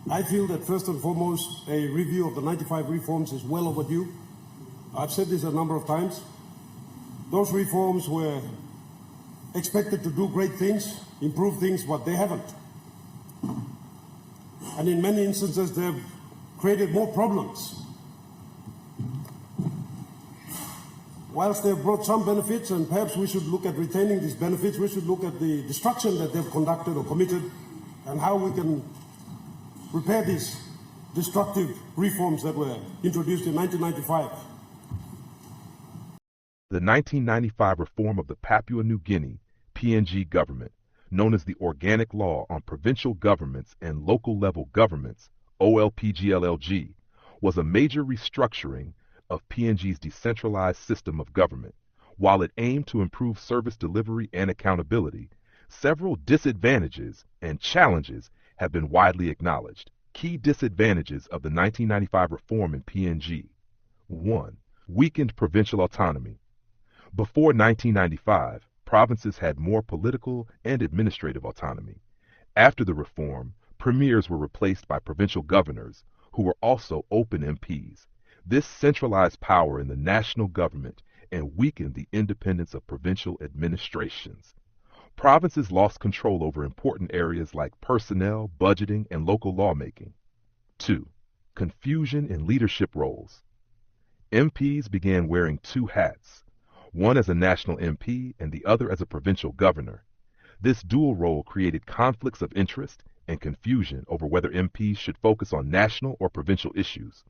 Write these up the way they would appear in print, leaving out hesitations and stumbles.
I feel that first and foremost, a review of the 95 reforms is well overdue. I've said this a number of times. Those reforms were expected to do great things, improve things, but they haven't. And in many instances, they've created more problems. Whilst they've brought some benefits, and perhaps we should look at retaining these benefits, we should look at the destruction that they've conducted or committed and how we can repair these destructive reforms that were introduced in 1995. The 1995 reform of the Papua New Guinea PNG government, known as the Organic Law on Provincial Governments and Local Level Governments, OLPGLLG, was a major restructuring of PNG's decentralized system of government. While it aimed to improve service delivery and accountability, several disadvantages and challenges have been widely acknowledged. Key disadvantages of the 1995 reform in PNG. 1. Weakened provincial autonomy. Before 1995, provinces had more political and administrative autonomy. After the reform, premiers were replaced by provincial governors, who were also open MPs. This centralized power in the national government and weakened the independence of provincial administrations. Provinces lost control over important areas like personnel, budgeting, and local lawmaking. 2. Confusion in leadership roles. MPs began wearing two hats, one as a national MP and the other as a provincial governor. This dual role created conflicts of interest and confusion over whether MPs should focus on national or provincial issues.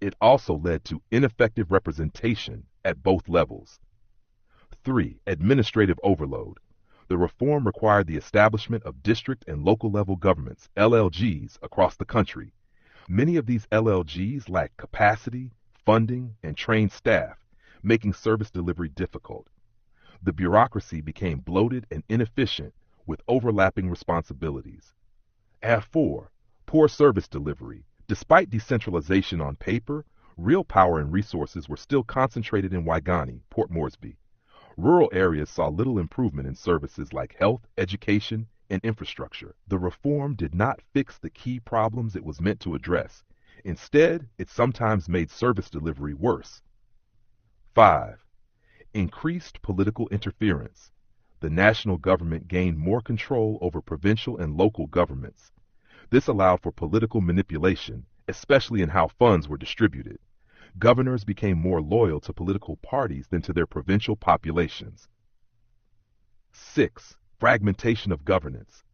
It also led to ineffective representation at both levels. 3. Administrative overload. The reform required the establishment of district and local level governments, LLGs, across the country. Many of these LLGs lack capacity, funding, and trained staff, making service delivery difficult. The bureaucracy became bloated and inefficient with overlapping responsibilities. 4. Poor service delivery. Despite decentralization on paper, real power and resources were still concentrated in Waigani, Port Moresby. Rural areas saw little improvement in services like health, education, and infrastructure. The reform did not fix the key problems it was meant to address. Instead, it sometimes made service delivery worse. 5. Increased political interference. The national government gained more control over provincial and local governments. This allowed for political manipulation, especially in how funds were distributed. Governors became more loyal to political parties than to their provincial populations. 6. Fragmentation of governance.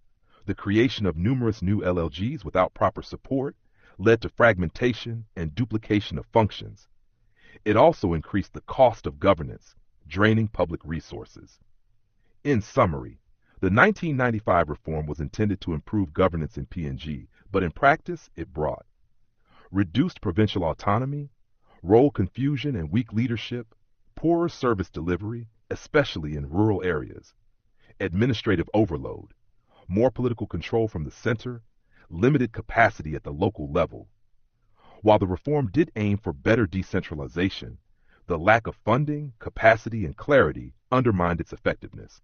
The creation of numerous new LLGs without proper support led to fragmentation and duplication of functions. It also increased the cost of governance, draining public resources. In summary, the 1995 reform was intended to improve governance in PNG, but in practice it brought reduced provincial autonomy, role confusion and weak leadership, poorer service delivery, especially in rural areas, administrative overload, more political control from the center, limited capacity at the local level. While the reform did aim for better decentralization, the lack of funding, capacity, and clarity undermined its effectiveness.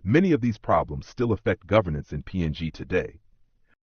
Many of these problems still affect governance in PNG today.